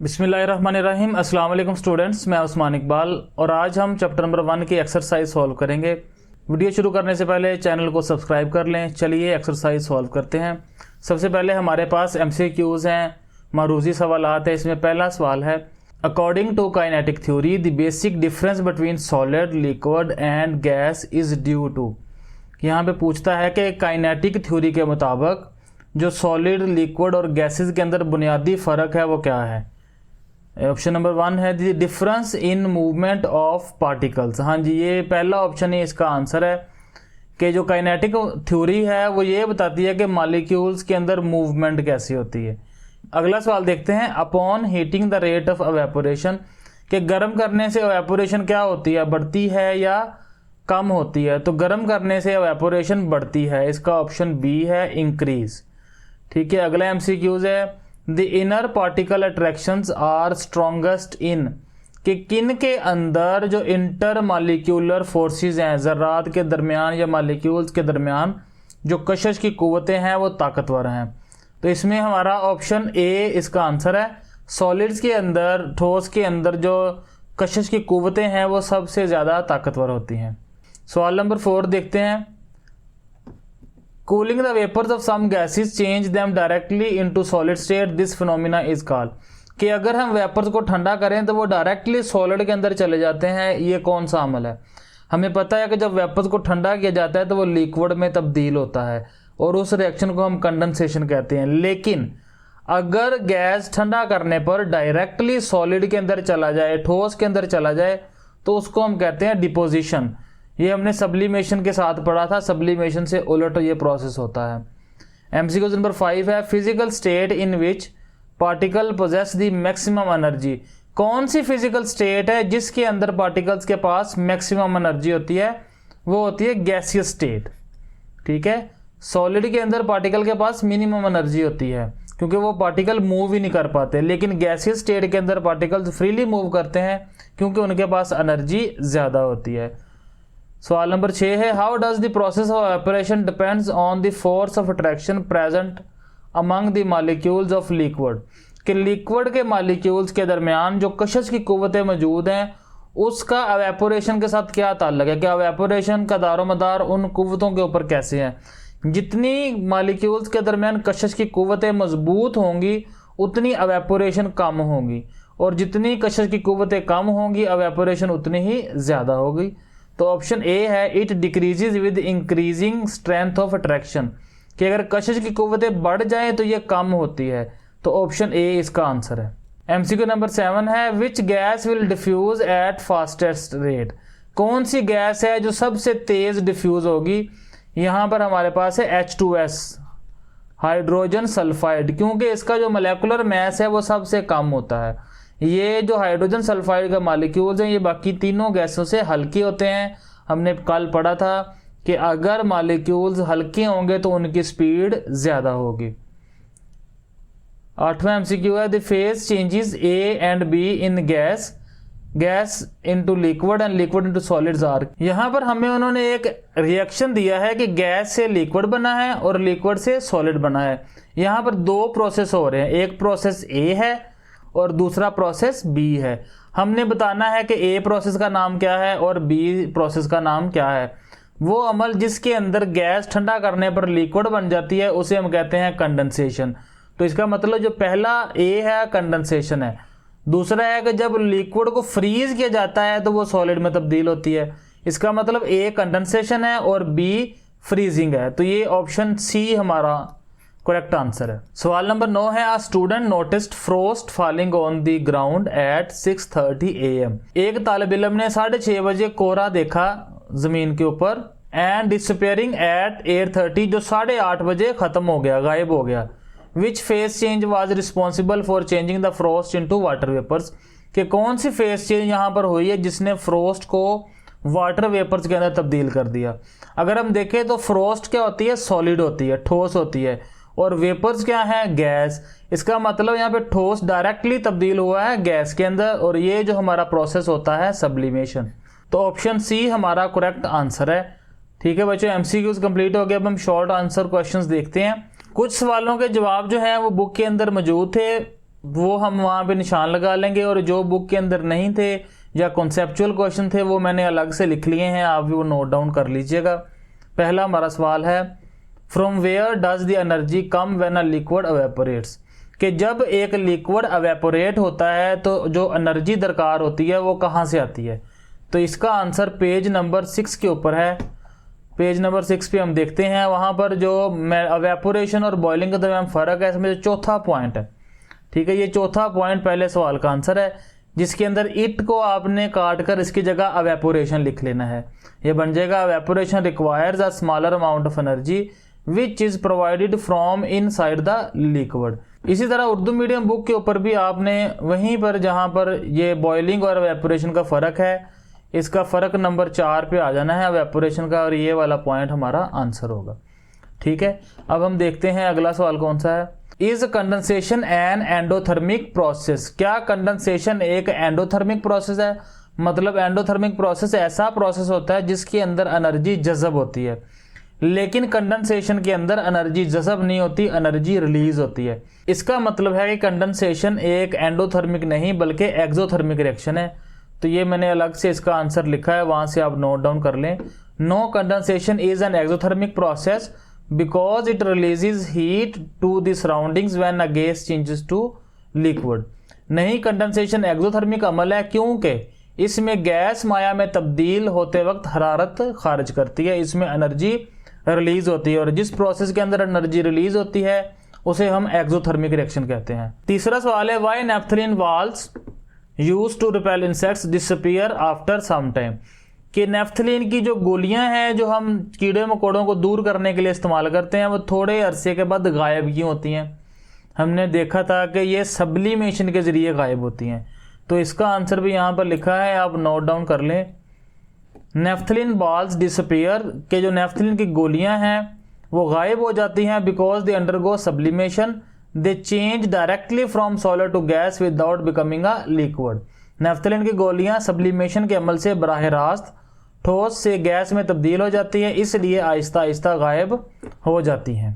बिस्मिल्लाहिर्रहमानिर्रहीम। अस्सलाम वालेकुम स्टूडेंट्स, मैं उस्मान इकबाल और आज हम चैप्टर नंबर 1 की एक्सरसाइज सॉल्व करेंगे। वीडियो शुरू करने से पहले चैनल को सब्सक्राइब कर लें। चलिए एक्सरसाइज सॉल्व करते हैं। सबसे पहले हमारे पास MCQs हैं, मारूजी सवालात है। इसमें पहला सवाल है, according to kinetic theory the basic difference between solid, liquid and gas is due to. यहाँ पे पूछता है कि काइनेटिक थ्योरी के मुताबिक जो सॉलिड, लिक्विड और गैसेस के अंदर बुनियादी फ़र्क है वो क्या है। ऑप्शन नंबर 1 है the difference in movement of particles. हाँ जी, ये पहला ऑप्शन ही इसका आंसर है कि जो काइनेटिक थ्योरी है वो ये बताती है कि मॉलिक्यूल्स के अंदर मूवमेंट कैसी होती है। अगला सवाल देखते हैं, upon heating the rate of evaporation, कि गर्म करने से एवेपोरेशन क्या होती है, बढ़ती है या कम होती है। तो गर्म करने से एवेपोरेशन बढ़ती है, इसका ऑप्शन बी है, इंक्रीज। ठीक है, अगला MCQs है, the inner particle attractions are strongest in, कि किन के अंदर जो इंटर मालिक्यूलर फोर्सेस हैं, ज़र्रात के दरमियान या मालिक्यूल्स के दरमियान जो कशिश की कुव्वतें हैं वो ताकतवर हैं। तो इसमें हमारा ऑप्शन ए इसका आंसर है। सॉलिड्स के अंदर, ठोस के अंदर जो कशिश की कुव्वतें हैं वो सबसे ज़्यादा ताकतवर होती हैं। सवाल नंबर 4 देखते हैं, cooling the vapours of some gases change them directly into solid state, this phenomena is called, कि अगर हम वेपर्स को ठंडा करें तो वो डायरेक्टली सॉलिड के अंदर चले जाते हैं, ये कौन सा अमल है। हमें पता है कि जब वेपर्स को ठंडा किया जाता है तो वो लिक्विड में तब्दील होता है और उस रिएक्शन को हम कंडेंसेशन कहते हैं। लेकिन अगर गैस ठंडा करने पर डायरेक्टली सॉलिड के अंदर चला जाए, ठोस के अंदर चला जाए, तो उसको हम कहते हैं डिपोजिशन। ये हमने सब्लिमेशन के साथ पढ़ा था, सब्लिमेशन से उलट ये प्रोसेस होता है। MCQ नंबर 5 है, physical state in which particle possess the maximum energy, कौन सी फिजिकल स्टेट है जिसके अंदर पार्टिकल्स के पास मैक्सिमम एनर्जी होती है, वो होती है गैसियस स्टेट। ठीक है, सॉलिड के अंदर पार्टिकल के पास मिनिमम एनर्जी होती है क्योंकि वो पार्टिकल मूव ही नहीं कर पाते, लेकिन गैसियस स्टेट के अंदर पार्टिकल्स फ्रीली मूव करते हैं क्योंकि उनके पास एनर्जी ज़्यादा होती है। सवाल नंबर 6 है, how does the process of evaporation depends on the force of attraction present among the molecules of liquid, कि लिक्विड के मॉलिक्यूल्स के दरमियान जो कशिश की कुव्वतें मौजूद हैं उसका एवेपोरेशन के साथ क्या ताल्लुक है, क्या एवेपोरेशन का दारोमदार उन कुव्वतों के ऊपर कैसे है। जितनी मॉलिक्यूल्स के दरमियान कशिश की कुव्वतें मजबूत होंगी उतनी एवेपोरेशन कम होगी, और जितनी कशिश की कुव्वतें कम होंगी एवेपोरेशन उतनी ही ज़्यादा होगी। तो ऑप्शन ए है, it decreases with increasing strength of attraction, कि अगर कशिश की कुव्वतें बढ़ जाएं तो ये कम होती है। तो ऑप्शन ए इसका आंसर है। MCQ नंबर 7 है, which gas will diffuse at fastest rate, कौन सी गैस है जो सबसे तेज डिफ्यूज होगी। यहाँ पर हमारे पास है H2S, हाइड्रोजन सल्फाइड, क्योंकि इसका जो मोलेकुलर मास है वो सबसे कम होता है। ये जो हाइड्रोजन सल्फाइड का मॉलिक्यूल्स हैं ये बाकी तीनों गैसों से हल्के होते हैं। हमने कल पढ़ा था कि अगर मॉलिक्यूल्स हल्के होंगे तो उनकी स्पीड ज़्यादा होगी। 8वां MCQ है, the phase changes A and B in gas into liquid and liquid into solids are. यहाँ पर हमें उन्होंने एक रिएक्शन दिया है कि गैस से लिक्विड बना है और लिक्विड से सॉलिड बना है। यहाँ पर दो प्रोसेस हो रहे हैं, एक प्रोसेस A है और दूसरा प्रोसेस B है। हमने बताना है कि A प्रोसेस का नाम क्या है और B प्रोसेस का नाम क्या है। वो अमल जिसके अंदर गैस ठंडा करने पर लिक्विड बन जाती है उसे हम कहते हैं कंडेंसेशन। तो इसका मतलब जो पहला A है कंडेंसेशन है, दूसरा है कि जब लिक्विड को फ्रीज किया जाता है तो वो सॉलिड में तब्दील होती है। इसका मतलब A कंडेंसेशन है और B फ्रीजिंग है। तो ये ऑप्शन C हमारा करेक्ट आंसर है। सवाल नंबर 9 है, a student noticed frost falling on the ground at 6:30 AM, एक तालिब इल्म ने 6:30 बजे कोहरा देखा जमीन के ऊपर, एंड डिसअपीयरिंग एट 8:30, जो 8:30 बजे खत्म हो गया, गायब हो गया। Which phase change was responsible for changing the frost into water vapours, कि कौन सी फेस चेंज यहाँ पर हुई है जिसने फ्रोस्ट को वाटर वेपर्स के अंदर तब्दील कर दिया। अगर हम देखें तो फ्रोस्ट क्या होती है, सॉलिड होती है, ठोस होती है, और वेपर्स क्या है, गैस। इसका मतलब यहाँ पे ठोस डायरेक्टली तब्दील हुआ है गैस के अंदर, और ये जो हमारा प्रोसेस होता है सब्लिमेशन। तो ऑप्शन C हमारा करेक्ट आंसर है। ठीक है बच्चों, MCQs कंप्लीट हो गए। अब हम शॉर्ट आंसर क्वेश्चंस देखते हैं। कुछ सवालों के जवाब जो है वो बुक के अंदर मौजूद थे, वो हम वहाँ पे निशान लगा लेंगे, और जो बुक के अंदर नहीं थे या कॉन्सेप्चुअल क्वेश्चन थे वो मैंने अलग से लिख लिए हैं, आप भी वो नोट डाउन कर लीजिएगा। पहला हमारा सवाल है, from where does the energy come when a liquid evaporates, कि जब एक लिक्विड एवेपोरेट होता है तो जो एनर्जी दरकार होती है वो कहाँ से आती है। तो इसका आंसर पेज नंबर 6 के ऊपर है। पेज नंबर 6 पे हम देखते हैं, वहाँ पर जो एवेपोरेशन और बॉइलिंग के दरमियान फ़र्क है, इसमें जो चौथा पॉइंट है, ठीक है, ये चौथा पॉइंट पहले सवाल का आंसर है, जिसके अंदर इट को आपने काट कर इसकी जगह एवेपोरेशन लिख लेना है। ये बन जाएगा evaporation requires a smaller amount of energy which is provided from inside the liquid. इसी तरह उर्दू मीडियम बुक के ऊपर भी आपने वहीं पर जहाँ पर ये बॉइलिंग और एवेपोरेशन का फ़र्क है, इसका फ़र्क नंबर 4 पे आ जाना है एवेपोरेशन का, और ये वाला पॉइंट हमारा आंसर होगा। ठीक है, अब हम देखते हैं अगला सवाल कौन सा है। Is condensation an endothermic process, क्या कंडेंसेशन एक एंडोथर्मिक प्रोसेस है? मतलब एंडोथर्मिक प्रोसेस ऐसा प्रोसेस होता है जिसके अंदर एनर्जी जज़ब होती है, लेकिन कंडेंसेशन के अंदर एनर्जी जज़ब नहीं होती, एनर्जी रिलीज होती है। इसका मतलब है कि कंडेंसेशन एक एंडोथर्मिक नहीं बल्कि एक्सोथर्मिक रिएक्शन है। तो ये मैंने अलग से इसका आंसर लिखा है, वहां से आप नोट डाउन कर लें। No condensation is an exothermic process because it releases heat to the surroundings when a gas changes to liquid. नहीं, कंडेंसेशन एक्सोथर्मिक अमल है क्योंकि इसमें गैस माया में तब्दील होते वक्त हरारत खारिज करती है, इसमें एनर्जी रिलीज होती है, और जिस प्रोसेस के अंदर एनर्जी रिलीज होती है उसे हम एक्सोथर्मिक रिएक्शन कहते हैं। तीसरा सवाल है, why naphthalene balls used to repel insects disappear after some time, कि नेफ्थलीन की जो गोलियां हैं जो हम कीड़े मकोड़ों को दूर करने के लिए इस्तेमाल करते हैं वो थोड़े अरसे के बाद गायब क्यों होती हैं? हमने देखा था कि ये सब्लिमेशन के ज़रिए गायब होती हैं। तो इसका आंसर भी यहाँ पर लिखा है, आप नोट डाउन कर लें। नेफ्थलीन बॉल्स डिसअपीयर, के जो नेफ्थलीन की गोलियां हैं वो गायब हो जाती हैं because they undergo sublimation, they change directly from solid to gas without becoming a liquid. Naphthalene की गोलियां सब्लिमेशन के अमल से बराह रास्त ठोस से गैस में तब्दील हो जाती हैं, इसलिए आहिस्ता आहिस्ता गायब हो जाती हैं।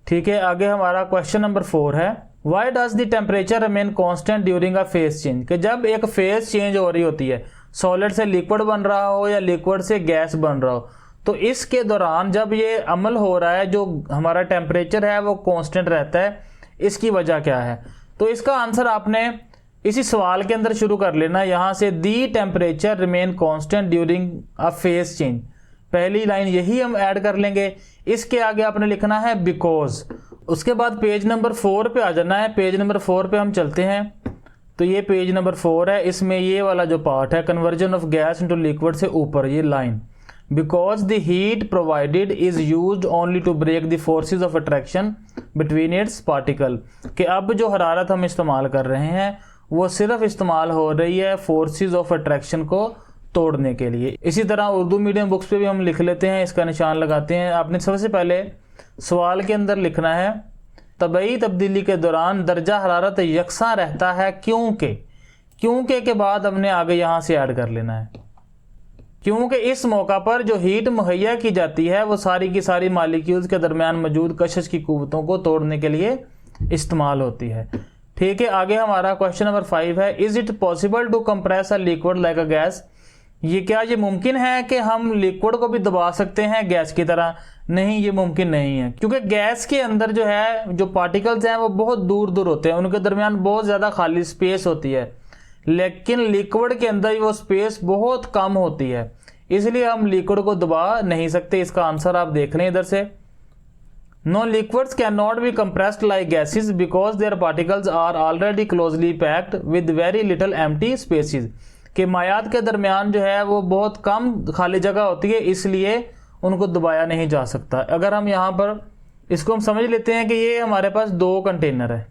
ठीक है, आगे हमारा क्वेश्चन नंबर 4 है, why does the temperature remain constant during a phase change, कि जब एक फेज चेंज हो रही होती है, सॉलिड से लिक्विड बन रहा हो या लिक्विड से गैस बन रहा हो, तो इसके दौरान जब ये अमल हो रहा है जो हमारा टेम्परेचर है वो कांस्टेंट रहता है, इसकी वजह क्या है? तो इसका आंसर आपने इसी सवाल के अंदर शुरू कर लेना, यहाँ से दी temperature remain constant during a phase change, पहली लाइन यही हम ऐड कर लेंगे। इसके आगे आपने लिखना है बिकॉज, उसके बाद पेज नंबर 4 पे आ जाना है। पेज नंबर 4 पे हम चलते हैं, तो ये पेज नंबर 4 है, इसमें ये वाला जो पार्ट है conversion of gas into liquid से ऊपर ये line, because the heat provided is used only to break the forces of attraction between its particle, कि अब जो हरारत हम इस्तेमाल कर रहे हैं वो सिर्फ इस्तेमाल हो रही है फोर्सेस ऑफ अट्रैक्शन को तोड़ने के लिए। इसी तरह उर्दू मीडियम बुक्स पे भी हम लिख लेते हैं, इसका निशान लगाते हैं। आपने सबसे पहले सवाल के अंदर लिखना है, तबई तब्दीली के दौरान दर्जा हरारत यकसा रहता है क्योंकि के बाद हमने आगे यहाँ से ऐड कर लेना है, क्योंकि इस मौका पर जो हीट मुहैया की जाती है वो सारी की सारी मालिक्यूल्स के दरमियान मौजूद कशिश की कुव्वतों को तोड़ने के लिए इस्तेमाल होती है। ठीक है, आगे हमारा क्वेश्चन नंबर 5 है, is it possible to compress a liquid like a gas, ये क्या ये मुमकिन है कि हम लिक्विड को भी दबा सकते हैं गैस की तरह? नहीं, ये मुमकिन नहीं है, क्योंकि गैस के अंदर जो है जो पार्टिकल्स हैं वो बहुत दूर दूर होते हैं, उनके दरमियान बहुत ज़्यादा खाली स्पेस होती है, लेकिन लिक्विड के अंदर वो स्पेस बहुत कम होती है, इसलिए हम लिक्विड को दबा नहीं सकते। इसका आंसर आप देख लें इधर से, no liquids can not be compressed like gases because their particles are already closely packed with very little empty spaces, कि मायात के दरमियान जो है वो बहुत कम खाली जगह होती है, इसलिए उनको दबाया नहीं जा सकता। अगर हम यहाँ पर इसको हम समझ लेते हैं कि ये हमारे पास 2 कंटेनर है,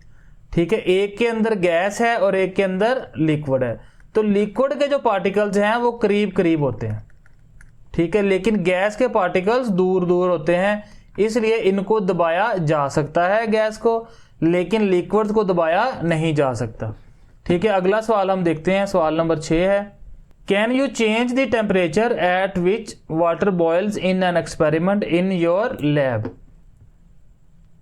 ठीक है, एक के अंदर गैस है और एक के अंदर लिक्विड है, तो लिक्विड के जो पार्टिकल्स हैं वो करीब करीब होते हैं, ठीक है, लेकिन गैस के पार्टिकल्स दूर दूर होते हैं, इसलिए इनको दबाया जा सकता है गैस को, लेकिन लिक्विड को दबाया नहीं जा सकता। ठीक है, अगला सवाल हम देखते हैं, सवाल नंबर 6 है, can you change the temperature at which water boils in an experiment in your lab,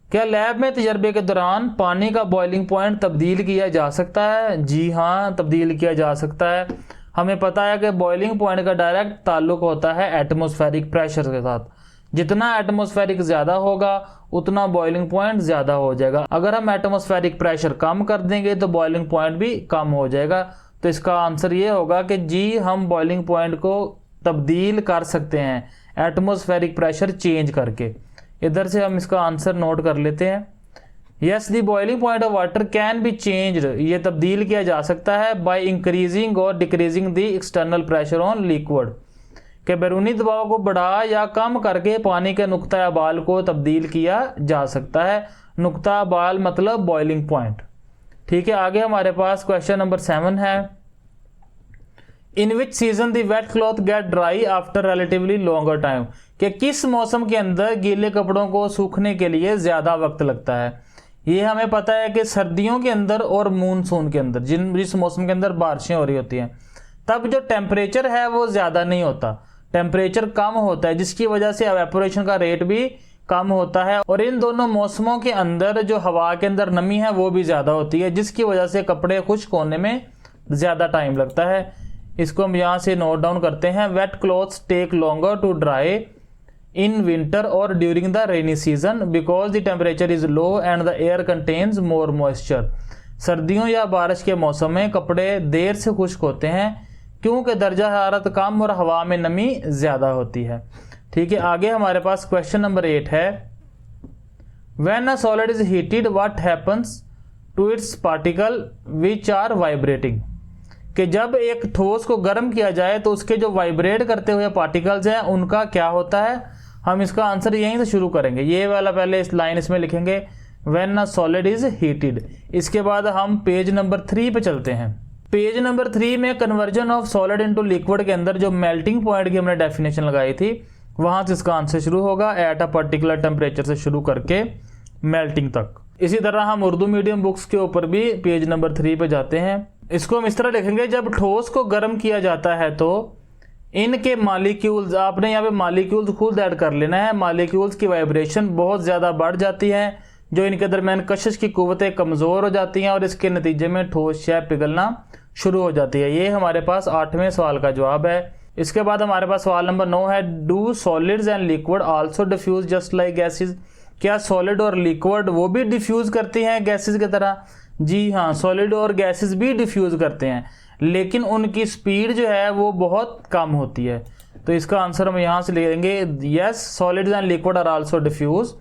क्या लैब में तजर्बे के दौरान पानी का बॉइलिंग पॉइंट तब्दील किया जा सकता है? जी हाँ, तब्दील किया जा सकता है। हमें पता है कि बॉइलिंग पॉइंट का डायरेक्ट ताल्लुक होता है एटमॉस्फेरिक प्रेशर के साथ। जितना एटमॉस्फेरिक ज़्यादा होगा उतना बॉइलिंग पॉइंट ज़्यादा हो जाएगा। अगर हम एटमॉस्फेरिक प्रेशर कम कर देंगे तो बॉइलिंग पॉइंट भी कम हो जाएगा। तो इसका आंसर ये होगा कि जी, हम बॉइलिंग पॉइंट को तब्दील कर सकते हैं एटमॉस्फेरिक प्रेशर चेंज करके। इधर से हम इसका आंसर नोट कर लेते हैं। Yes, the boiling point of water can be changed, ये तब्दील किया जा सकता है बाय इंक्रीजिंग और decreasing the external pressure on liquid, के बैरूनी दबाव को बढ़ा या कम करके पानी के नुक्ता अबाल को तब्दील किया जा सकता है। नुक्ता अबाल मतलब बॉइलिंग पॉइंट। ठीक है, आगे हमारे पास क्वेश्चन नंबर 7 है। In which season the wet cloth get dry after relatively longer time, कि किस मौसम के अंदर गीले कपड़ों को सूखने के लिए ज़्यादा वक्त लगता है? ये हमें पता है कि सर्दियों के अंदर और मूनसून के अंदर, जिस मौसम के अंदर बारिशें हो रही होती हैं, तब जो टेम्परेचर है वो ज़्यादा नहीं होता, टेम्परेचर कम होता है, जिसकी वजह से एवेपोरेशन का रेट भी कम होता है। और इन दोनों मौसमों के अंदर जो हवा के अंदर नमी है वो भी ज़्यादा होती है, जिसकी वजह से कपड़े खुश्क होने में ज़्यादा टाइम लगता है। इसको हम यहाँ से नोट डाउन करते हैं। Wet clothes take longer to dry in winter और during the rainy season because the temperature is low and the air contains more moisture. सर्दियों या बारिश के मौसम में कपड़े देर से खुश्क होते हैं क्योंकि दर्जा हरारत कम और हवा में नमी ज़्यादा होती है। ठीक है, आगे हमारे पास क्वेश्चन नंबर 8 है। When a solid is heated what happens to its particle which are vibrating, कि जब एक ठोस को गर्म किया जाए तो उसके जो वाइब्रेट करते हुए पार्टिकल्स हैं उनका क्या होता है? हम इसका आंसर यहीं से शुरू करेंगे। ये वाला पहले इस लाइन इसमें लिखेंगे, when a solid is heated. इसके बाद हम पेज नंबर 3 पे चलते हैं। पेज नंबर 3 में conversion of solid into liquid के अंदर जो मेल्टिंग पॉइंट की हमने डेफिनेशन लगाई थी वहां से इसका आंसर शुरू होगा, एट अ पर्टिकुलर टेम्परेचर से शुरू करके मेल्टिंग तक। इसी तरह हम उर्दू मीडियम बुक्स के ऊपर भी पेज नंबर 3 पे जाते हैं। इसको हम इस तरह लिखेंगे, जब ठोस को गर्म किया जाता है तो इनके मालिक्यूल्स, आपने यहाँ पे मालिक्यूल्स खुद ऐड कर लेना है, मालिक्यूल्स की वाइब्रेशन बहुत ज़्यादा बढ़ जाती है, जो इनके दरमियान कशिश की कुव्वतें कमज़ोर हो जाती हैं और इसके नतीजे में ठोस शय पिघलना शुरू हो जाती है। ये हमारे पास 8वें सवाल का जवाब है। इसके बाद हमारे पास सवाल नंबर 9 है। Do solids and liquid also diffuse just like gases, क्या सॉलिड और लिक्विड वो भी डिफ्यूज करती हैं गैसेज की तरह? जी हाँ, सॉलिड और गैसेस भी डिफ्यूज करते हैं, लेकिन उनकी स्पीड जो है वो बहुत कम होती है। तो इसका आंसर हम यहाँ से लेंगे, yes, solids and liquid are also diffuse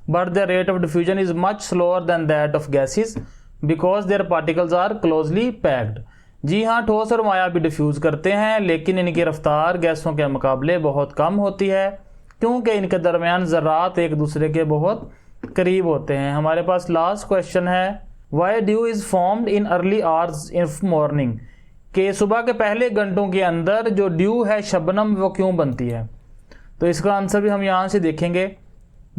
but the rate of diffusion is much slower than that of gases because their particles are closely packed. जी हाँ, ठोस और माया भी डिफ्यूज करते हैं, लेकिन इनकी रफ्तार गैसों के मुकाबले बहुत कम होती है क्योंकि इनके दरमियान ज़रात एक दूसरे के बहुत करीब होते हैं। हमारे पास लास्ट क्वेश्चन है। Why due is formed in early hours of morning, के सुबह के पहले घंटों के अंदर जो ड्यू है शबनम वो क्यों बनती है? तो इसका आंसर भी हम यहाँ से देखेंगे।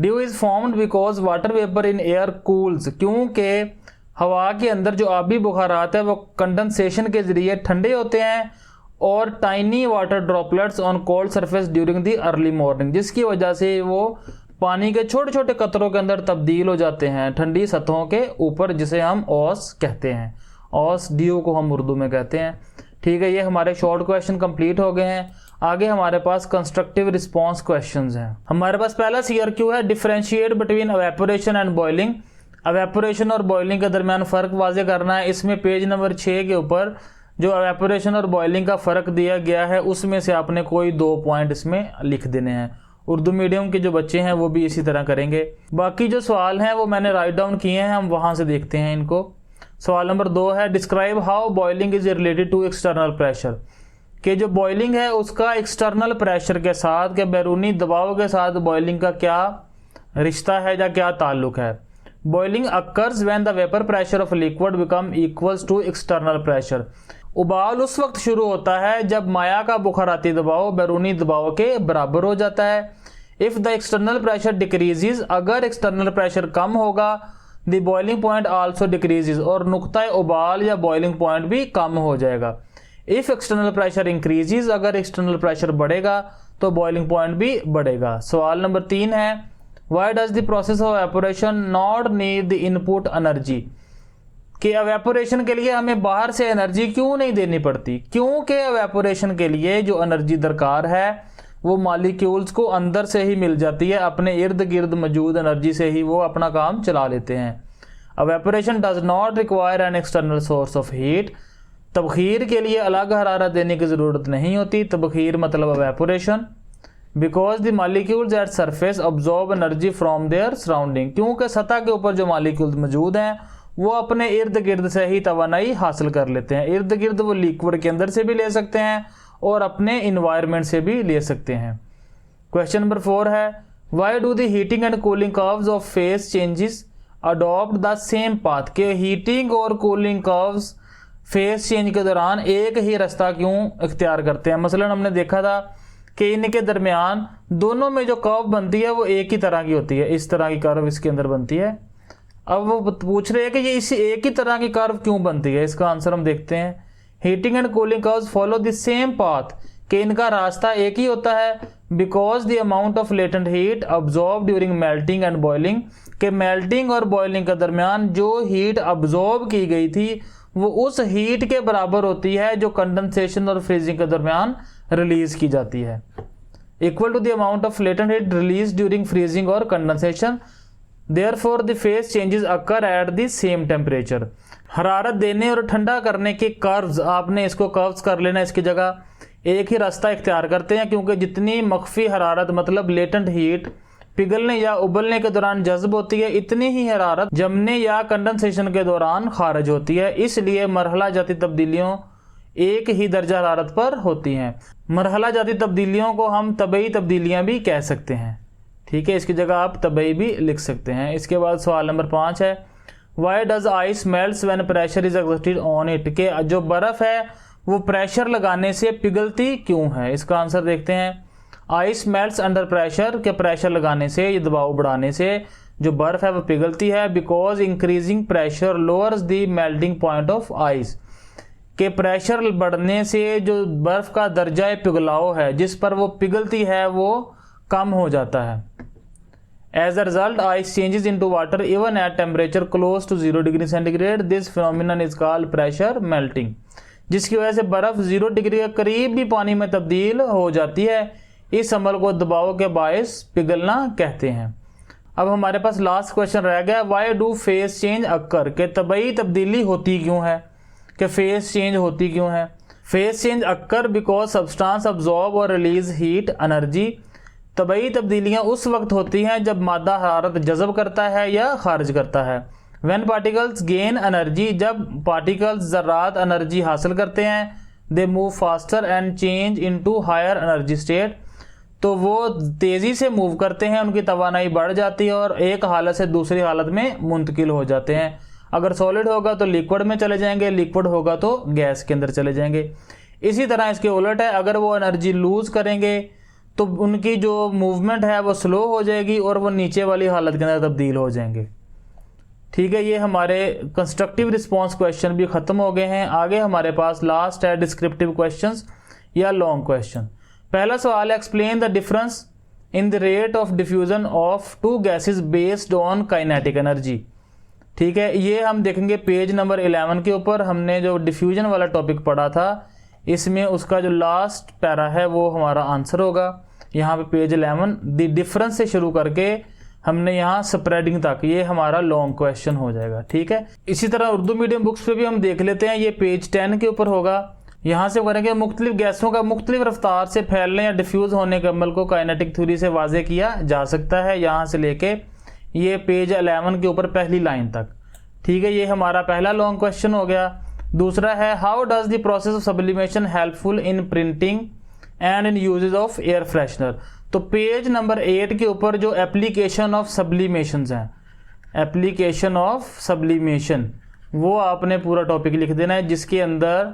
Due is formed because water vapour in air cools, क्योंकि हवा के अंदर जो आबी बुखारात है वो कंडेंसेशन के जरिए ठंडे होते हैं और tiny water droplets on cold surface during the early morning, जिसकी वजह से वो पानी के छोटे छोटे कतरों के अंदर तब्दील हो जाते हैं ठंडी सतहों के ऊपर, जिसे हम ओस कहते हैं। ओस ड्यू को हम उर्दू में कहते हैं। ठीक है, ये हमारे शॉर्ट क्वेश्चन कंप्लीट हो गए हैं। आगे हमारे पास कंस्ट्रक्टिव रिस्पॉन्स क्वेश्चंस हैं। हमारे पास पहला CRQ है, differentiate between evaporation and boiling. Evaporation और बॉइलिंग के दरमियान फ़र्क वाज़े करना है। इसमें पेज नंबर 6 के ऊपर जो एवेपोरेशन और बॉइलिंग का फ़र्क दिया गया है उसमें से आपने कोई 2 पॉइंट इसमें लिख देने हैं। उर्दू मीडियम के जो बच्चे हैं वो भी इसी तरह करेंगे। बाकी जो सवाल हैं वो मैंने राइट डाउन किए हैं, हम वहाँ से देखते हैं इनको। सवाल नंबर 2 है, describe how boiling is related to external pressure, कि जो बॉइलिंग है उसका एक्सटर्नल प्रेशर के साथ, के बैरूनी दबाव के साथ बॉइलिंग का क्या रिश्ता है या क्या ताल्लुक है। Boiling occurs when the vapour pressure of liquid become equals to external pressure. उबाल उस वक्त शुरू होता है जब माया का बुखाराती दबाव बैरूनी दबाव के बराबर हो जाता है। If the external pressure decreases, अगर एक्सटर्नल प्रेशर कम होगा, the boiling point also decreases, और नुक्ता उबाल या बॉइलिंग पॉइंट भी कम हो जाएगा। इफ़ एक्सटर्नल प्रेशर इंक्रीजेज, अगर एक्सटर्नल प्रेशर बढ़ेगा तो बॉइलिंग पॉइंट भी बढ़ेगा। सवाल नंबर 3 है, why does the process of evaporation not need the input energy, कि एवेपोरेशन के लिए हमें बाहर से एनर्जी क्यों नहीं देनी पड़ती, क्योंकि एवेपोरेशन के लिए जो एनर्जी दरकार है वो मॉलिक्यूल्स को अंदर से ही मिल जाती है, अपने इर्द गिर्द मौजूद एनर्जी से ही वो अपना काम चला लेते हैं। Evaporation does not require an external source of heat, तबखीर के लिए अलग हरारत देने की ज़रूरत नहीं होती, तबखीर मतलब evaporation. Because the molecules at surface absorb energy from their surrounding, क्योंकि सतह के ऊपर जो मॉलिक्यूल्स मौजूद हैं वो अपने इर्द गिर्द से ही तवानाई हासिल कर लेते हैं। इर्द गिर्द वो लिक्विड के अंदर से भी ले सकते हैं और अपने इन्वायरमेंट से भी ले सकते हैं। क्वेश्चन नंबर 4 है why do the heating and cooling curves of face changes adopt the same path, के हीटिंग और कूलिंग कर्व्स फेस चेंज के दौरान एक ही रास्ता क्यों इख्तियार करते हैं। मसलन हमने देखा था कि इनके दरमियान दोनों में जो कर्व बनती है वो एक ही तरह की होती है, इस तरह की कर्व इसके अंदर बनती है। अब वो पूछ रहे हैं कि ये इसी एक ही तरह की कर्व क्यों बनती है, इसका आंसर हम देखते हैं। Heating and cooling curves follow the same path, कि इनका रास्ता एक ही होता है। Because the amount of latent heat absorb during melting and boiling, के मेल्टिंग और बॉइलिंग के दरमियान जो हीट अब्जॉर्ब की गई थी वो उस हीट के बराबर होती है जो कंडेंसेशन और फ्रीजिंग के दरमियान रिलीज की जाती है, equal to the amount of latent heat release during freezing और condensation. Therefore the phase changes occur at the same temperature, हरारत देने और ठंडा करने के कर्व्स, आपने इसको कर्व्स कर लेना, इसकी जगह एक ही रास्ता इख्तियार करते हैं, क्योंकि जितनी मख्फी हरारत मतलब लेटेंट हीट पिघलने या उबलने के दौरान जज्ब होती है, इतनी ही हरारत जमने या कंडेंसेशन के दौरान खारिज होती है। इसलिए मरहला जाती तब्दीलियों एक ही दर्जा हरारत पर होती हैं। मरहला जाती तब्दीलियों को हम तबई तब्दीलियां भी कह सकते हैं, ठीक है, इसकी जगह आप तबई भी लिख सकते हैं। इसके बाद सवाल नंबर 5 है why does ice melts when pressure is exerted on it, के जो बर्फ़ है वो प्रेशर लगाने से पिघलती क्यों है। इसका आंसर देखते हैं। आइस मेल्ट्स अंडर प्रेशर, के प्रेशर लगाने से, ये दबाव बढ़ाने से जो बर्फ़ है वो पिघलती है। Because increasing pressure lowers the melting point of ice, के प्रेशर बढ़ने से जो बर्फ़ का दर्जा पिघलाव है जिस पर वो पिघलती है वो कम हो जाता है। As a result, ice changes into water even at temperature close to 0 degree centigrade. This phenomenon is called pressure melting. जिसकी वजह से बर्फ 0 डिग्री के करीब भी पानी में तब्दील हो जाती है। इस अमल को दबाव के बायस पिघलना कहते हैं। अब हमारे पास लास्ट क्वेश्चन रह गया why do face change occur, के तबई तब्दीली होती क्यों है, कि फेस चेंज होती क्यों है। Face change occur because substance absorb और रिलीज हीट एनर्जी, तबई तब्दीलियां उस वक्त होती हैं जब मादा हरारत जज़ब करता है या खारिज करता है। व्हेन पार्टिकल्स गेन एनर्जी, जब पार्टिकल्स ज़र्रात एनर्जी हासिल करते हैं, they move faster and change into higher energy state, तो वो तेज़ी से मूव करते हैं, उनकी तवानाई बढ़ जाती है और एक हालत से दूसरी हालत में मुंतकिल हो जाते हैं। अगर सॉलिड होगा तो लिक्विड में चले जाएंगे, लिक्विड होगा तो गैस के अंदर चले जाएंगे। इसी तरह इसके उलट है, अगर वो एनर्जी लूज़ करेंगे तो उनकी जो मूवमेंट है वो स्लो हो जाएगी और वो नीचे वाली हालत के अंदर तब्दील हो जाएंगे। ठीक है, ये हमारे कंस्ट्रक्टिव रिस्पांस क्वेश्चन भी ख़त्म हो गए हैं। आगे हमारे पास लास्ट है डिस्क्रिप्टिव क्वेश्चंस या लॉन्ग क्वेश्चन। पहला सवाल है explain the difference in the rate of diffusion of two gases based on kinetic energy. ठीक है, ये हम देखेंगे पेज नंबर 11 के ऊपर। हमने जो डिफ्यूजन वाला टॉपिक पढ़ा था इसमें उसका जो लास्ट पैरा है वो हमारा आंसर होगा। यहाँ पे पेज 11 द डिफरेंस से शुरू करके हमने यहाँ स्प्रेडिंग तक, ये हमारा लॉन्ग क्वेश्चन हो जाएगा। ठीक है, इसी तरह उर्दू मीडियम बुक्स पे भी हम देख लेते हैं, ये पेज 10 के ऊपर होगा। यहाँ से करेंगे मुख्तलिफ गैसों का मुख्तलिफ रफ्तार से फैलने या डिफ्यूज़ होने के अमल को काइनेटिक थ्योरी से वाजे किया जा सकता है, यहाँ से लेके ये पेज 11 के ऊपर पहली लाइन तक। ठीक है, ये हमारा पहला लॉन्ग क्वेश्चन हो गया। दूसरा है how does the process of sublimation helpful in printing and in uses of air freshener. तो पेज नंबर 8 के ऊपर जो एप्लीकेशन ऑफ सब्लिमेशन हैं, एप्लीकेशन ऑफ सब्लिमेशन, वो आपने पूरा टॉपिक लिख देना है जिसके अंदर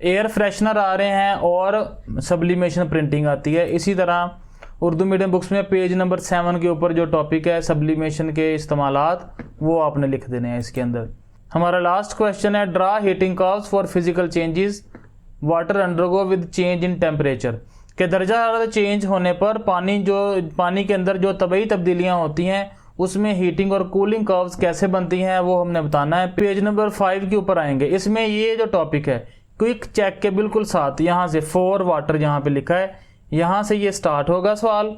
एयर फ्रेशनर आ रहे हैं और सब्लिमेशन प्रिंटिंग आती है। इसी तरह उर्दू मीडियम बुक्स में पेज नंबर 7 के ऊपर जो टॉपिक है सब्लिमेशन के इस्तेमालात, वो आपने लिख देने हैं इसके अंदर। हमारा लास्ट क्वेश्चन है draw heating curves for physical changes water undergo with change in temperature. कि दर्जा हरारत चेंज होने पर पानी के अंदर जो तबई तब्दीलियां होती हैं उसमें हीटिंग और कूलिंग कर्व्स कैसे बनती हैं वो हमने बताना है। पेज नंबर 5 के ऊपर आएंगे। इसमें ये जो टॉपिक है क्विक चेक के बिल्कुल साथ यहाँ से फॉर वाटर यहाँ पे लिखा है, यहाँ से ये स्टार्ट होगा सवाल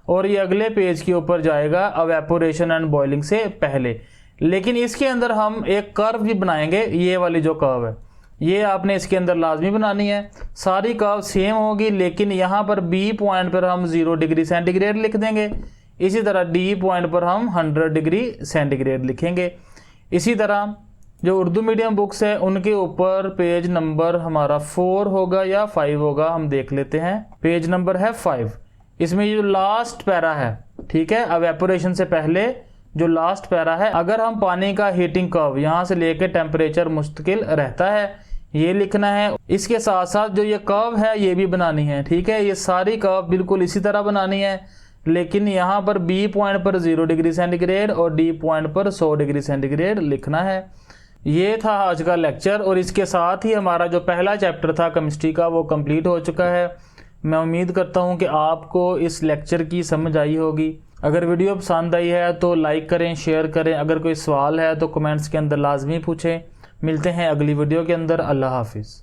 और ये अगले पेज के ऊपर जाएगा अवेपोरेशन एंड बॉइलिंग से पहले। लेकिन इसके अंदर हम एक कर्व भी बनाएंगे, ये वाली जो कर्व है ये आपने इसके अंदर लाजमी बनानी है। सारी कर्व सेम होगी लेकिन यहाँ पर बी पॉइंट पर हम 0 डिग्री सेंटीग्रेड लिख देंगे, इसी तरह डी पॉइंट पर हम 100 डिग्री सेंटीग्रेड लिखेंगे। इसी तरह जो उर्दू मीडियम बुक्स है उनके ऊपर पेज नंबर हमारा 4 होगा या 5 होगा, हम देख लेते हैं। पेज नंबर है 5। इसमें ये जो लास्ट पैरा है, ठीक है, अवेपोरेशन से पहले जो लास्ट पैरा है, अगर हम पानी का हीटिंग कर्व यहाँ से लेके टेम्परेचर मुस्तकिल रहता है ये लिखना है। इसके साथ साथ जो ये कर्व है ये भी बनानी है, ठीक है। ये सारी कर्व बिल्कुल इसी तरह बनानी है लेकिन यहाँ पर बी पॉइंट पर 0 डिग्री सेंटीग्रेड और डी पॉइंट पर 100 डिग्री सेंटीग्रेड लिखना है। ये था आज का लेक्चर और इसके साथ ही हमारा जो पहला चैप्टर था केमिस्ट्री का वो कंप्लीट हो चुका है। मैं उम्मीद करता हूँ कि आपको इस लेक्चर की समझ आई होगी। अगर वीडियो पसंद आई है तो लाइक करें, शेयर करें। अगर कोई सवाल है तो कमेंट्स के अंदर लाजमी पूछें। मिलते हैं अगली वीडियो के अंदर। अल्लाह हाफिज़।